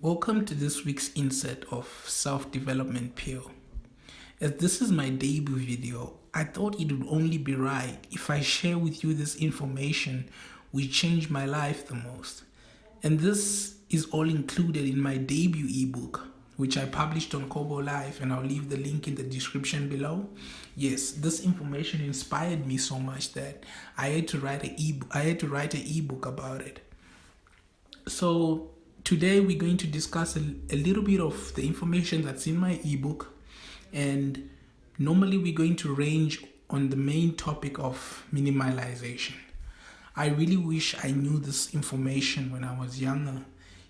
Welcome to this week's insert of Self-Development Pill. As this is my debut video, I thought it would only be right if I share with you this information which changed my life the most. And this is all included in my debut ebook, which I published on Kobo Life, and I'll leave the link in the description below. Yes, this information inspired me so much that I had to write an ebook about it. So today we're going to discuss a little bit of the information that's in my ebook, and normally we're going to range on the main topic of minimalization. I really wish I knew this information when I was younger.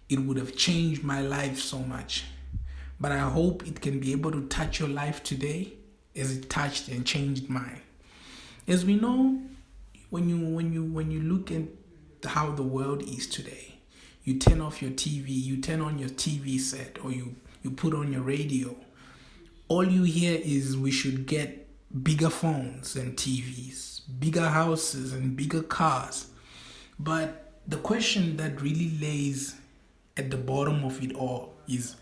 It would have changed my life so much. But I hope it can be able to touch your life today as it touched and changed mine. As we know, when you look at how the world is today, you turn off your TV, you turn on your TV set, or you put on your radio. All you hear is we should get bigger phones and TVs, bigger houses and bigger cars. But the question that really lays at the bottom of it all is,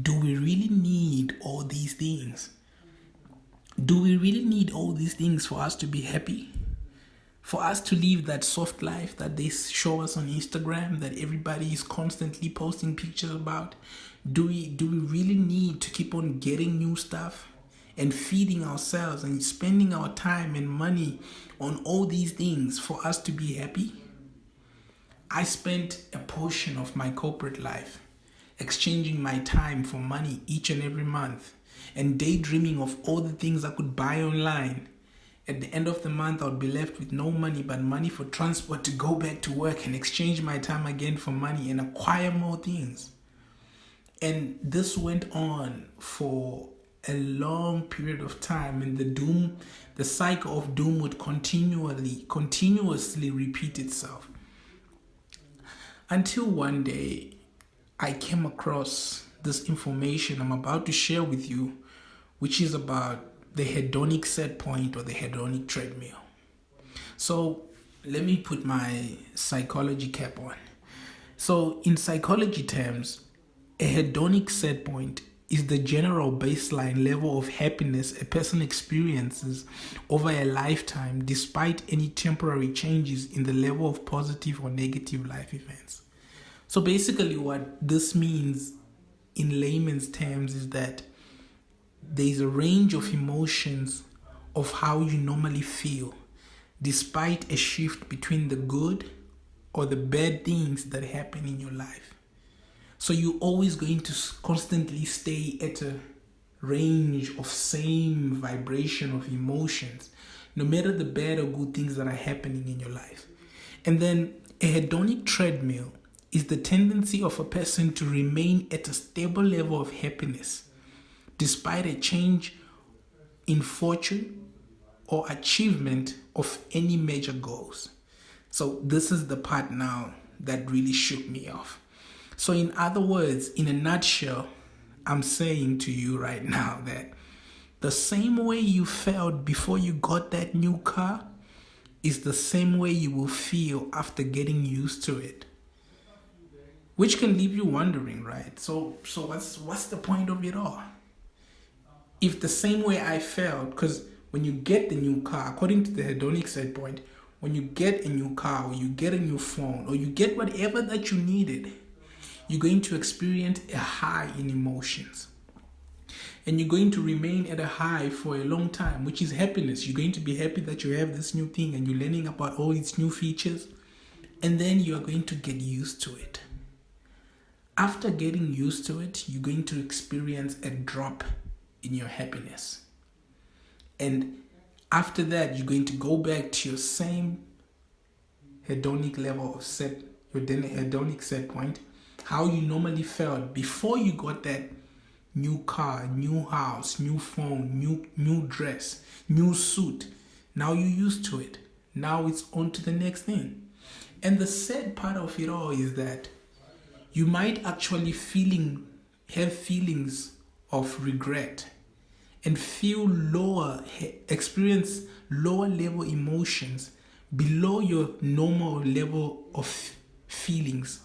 do we really need all these things? Do we really need all these things for us to be happy? For us to live that soft life that they show us on Instagram, that everybody is constantly posting pictures about? Do we really need to keep on getting new stuff and feeding ourselves and spending our time and money on all these things for us to be happy? I spent a portion of my corporate life exchanging my time for money each and every month and daydreaming of all the things I could buy online. At the end of the month, I would be left with no money but money for transport to go back to work and exchange my time again for money and acquire more things. And this went on for a long period of time, and the cycle of doom would continuously repeat itself. Until one day, I came across this information I'm about to share with you, which is about the hedonic set point or the hedonic treadmill. So let me put my psychology cap on. So in psychology terms, a hedonic set point is the general baseline level of happiness a person experiences over a lifetime despite any temporary changes in the level of positive or negative life events. So basically what this means in layman's terms is that there's a range of emotions of how you normally feel despite a shift between the good or the bad things that happen in your life. So you're always going to constantly stay at a range of same vibration of emotions, no matter the bad or good things that are happening in your life. And then a hedonic treadmill is the tendency of a person to remain at a stable level of happiness despite a change in fortune or achievement of any major goals. So this is the part now that really shook me off. So in other words, in a nutshell, I'm saying to you right now that the same way you felt before you got that new car is the same way you will feel after getting used to it. Which can leave you wondering, right? So what's the point of it all? If the same way I felt, because when you get the new car, according to the hedonic set point, when you get a new car or you get a new phone or you get whatever that you needed, you're going to experience a high in emotions. And you're going to remain at a high for a long time, which is happiness. You're going to be happy that you have this new thing and you're learning about all its new features. And then you are going to get used to it. After getting used to it, you're going to experience a drop in your happiness. And after that, you're going to go back to your same hedonic level of hedonic set point, how you normally felt before you got that new car, new house, new phone, new dress, new suit. Now you're used to it. Now it's on to the next thing. And the sad part of it all is that you might actually have feelings of regret and experience lower level emotions below your normal level of feelings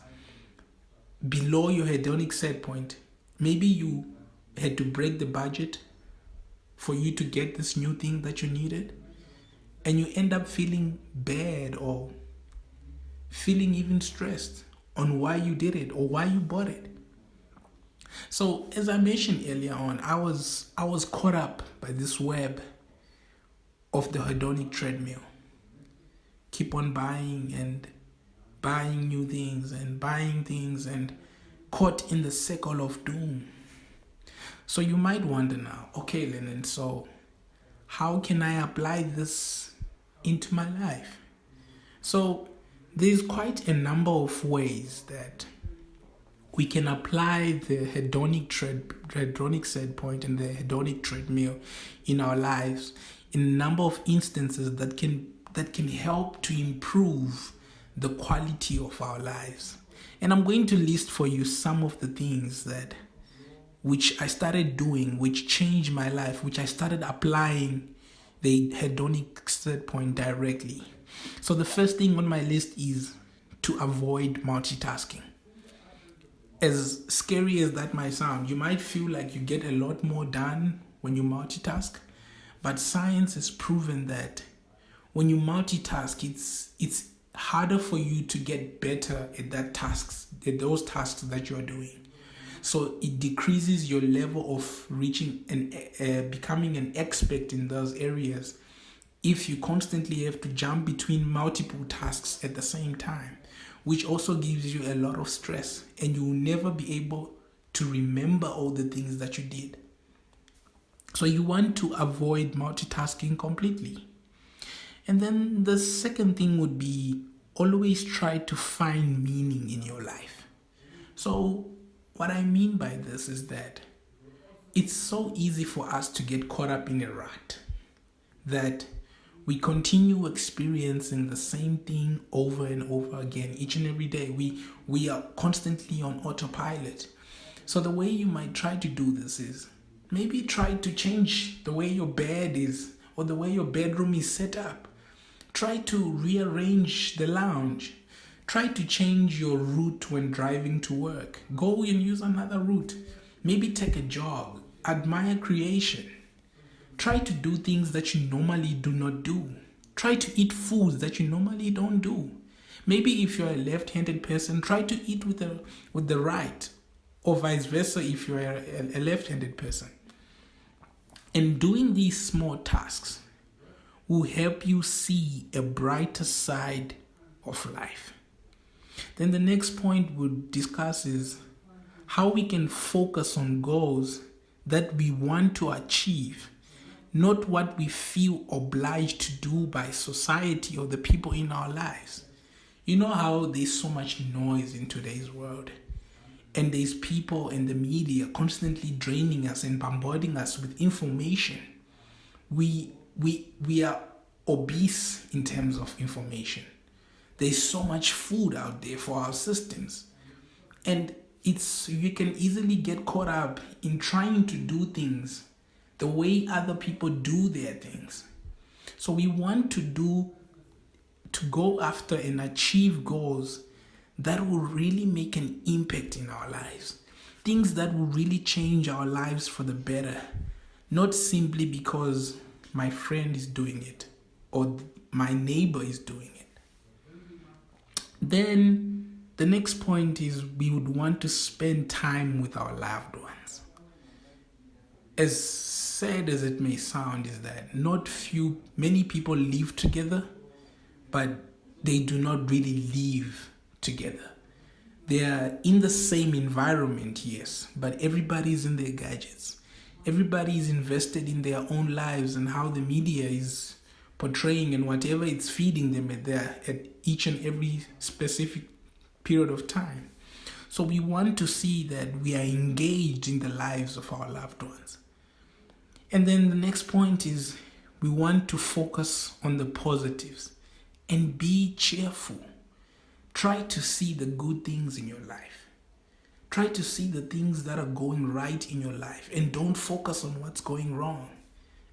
below your hedonic set point. Maybe you had to break the budget for you to get this new thing that you needed, and you end up feeling bad or feeling even stressed on why you did it or why you bought it. So as I mentioned earlier on, I was caught up by this web of the hedonic treadmill. Keep on buying and buying new things and buying things, and caught in the circle of doom. So you might wonder now, okay, Lennon, so how can I apply this into my life? So there's quite a number of ways that we can apply the hedonic set point and the hedonic treadmill in our lives in a number of instances that can help to improve the quality of our lives. And I'm going to list for you some of the things which I started doing, which changed my life, which I started applying the hedonic set point directly. So the first thing on my list is to avoid multitasking. As scary as that might sound, you might feel like you get a lot more done when you multitask, but science has proven that when you multitask, it's harder for you to get better at those tasks that you are doing. So it decreases your level of reaching and becoming an expert in those areas if you constantly have to jump between multiple tasks at the same time, which also gives you a lot of stress, and you will never be able to remember all the things that you did. So you want to avoid multitasking completely. And then the second thing would be always try to find meaning in your life. So what I mean by this is that it's so easy for us to get caught up in a rut that we continue experiencing the same thing over and over again each and every day. We are constantly on autopilot. So the way you might try to do this is maybe try to change the way your bed is or the way your bedroom is set up. Try to rearrange the lounge. Try to change your route when driving to work. Go and use another route. Maybe take a jog. Admire creation. Try to do things that you normally do not do. Try to eat foods that you normally don't do. Maybe if you're a left-handed person, try to eat with the right, or vice versa if you're a left-handed person. And doing these small tasks will help you see a brighter side of life. Then the next point we'll discuss is how we can focus on goals that we want to achieve, not what we feel obliged to do by society or the people in our lives. You know how there's so much noise in today's world, and there's people in the media constantly draining us and bombarding us with information. We are obese in terms of information. There's so much food out there for our systems, and you can easily get caught up in trying to do things the way other people do their things. So we want to go after and achieve goals that will really make an impact in our lives. Things that will really change our lives for the better, not simply because my friend is doing it or my neighbor is doing it. Then the next point is we would want to spend time with our loved ones. As sad as it may sound, is that many people live together, but they do not really live together. They are in the same environment, yes, but everybody's in their gadgets. Everybody is invested in their own lives and how the media is portraying and whatever it's feeding them at each and every specific period of time. So we want to see that we are engaged in the lives of our loved ones. And then the next point is we want to focus on the positives and be cheerful. Try to see the good things in your life. Try to see the things that are going right in your life, and don't focus on what's going wrong.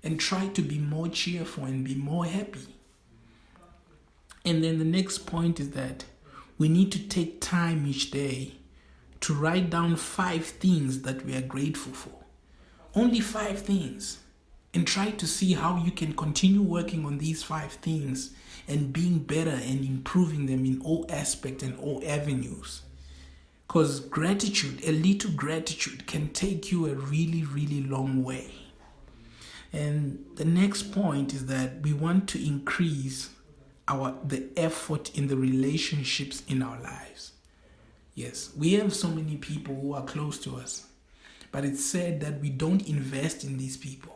And try to be more cheerful and be more happy. And then the next point is that we need to take time each day to write down 5 things that we are grateful for. Only 5 things. And try to see how you can continue working on these 5 things and being better and improving them in all aspects and all avenues. Because gratitude, a little gratitude, can take you a really, really long way. And the next point is that we want to increase the effort in the relationships in our lives. Yes, we have so many people who are close to us, but it's said that we don't invest in these people.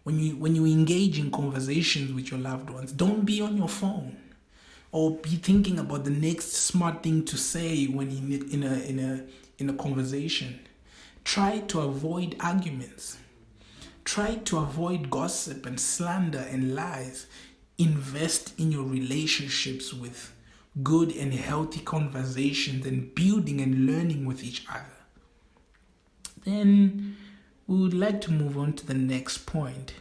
When you engage in conversations with your loved ones, don't be on your phone or be thinking about the next smart thing to say when in a conversation. Try to avoid arguments. Try to avoid gossip and slander and lies. Invest in your relationships with good and healthy conversations and building and learning with each other. Then we would like to move on to the next point,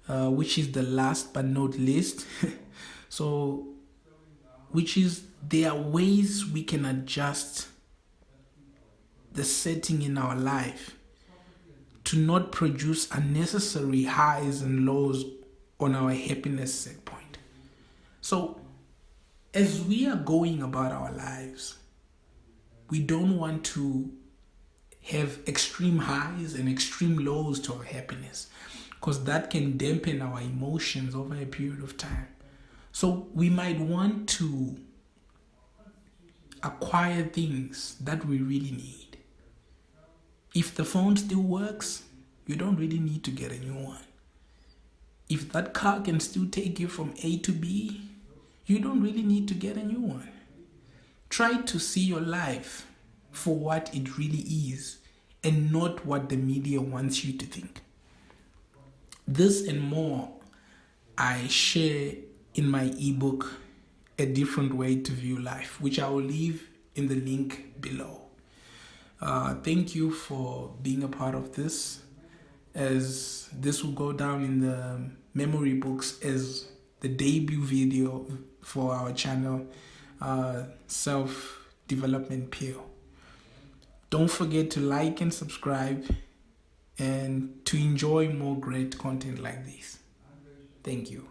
which is the last but not least. Which is there are ways we can adjust the setting in our life to not produce unnecessary highs and lows on our happiness set point. So, as we are going about our lives, we don't want to have extreme highs and extreme lows to our happiness, because that can dampen our emotions over a period of time. So we might want to acquire things that we really need. If the phone still works, you don't really need to get a new one. If that car can still take you from A to B, you don't really need to get a new one. Try to see your life for what it really is and not what the media wants you to think. This and more I share in my ebook, A Different Way to View Life, which I will leave in the link below. Thank you for being a part of this, as this will go down in the memory books as the debut video for our channel, Self-Development Pure. Don't forget to like and subscribe and to enjoy more great content like this. Thank you.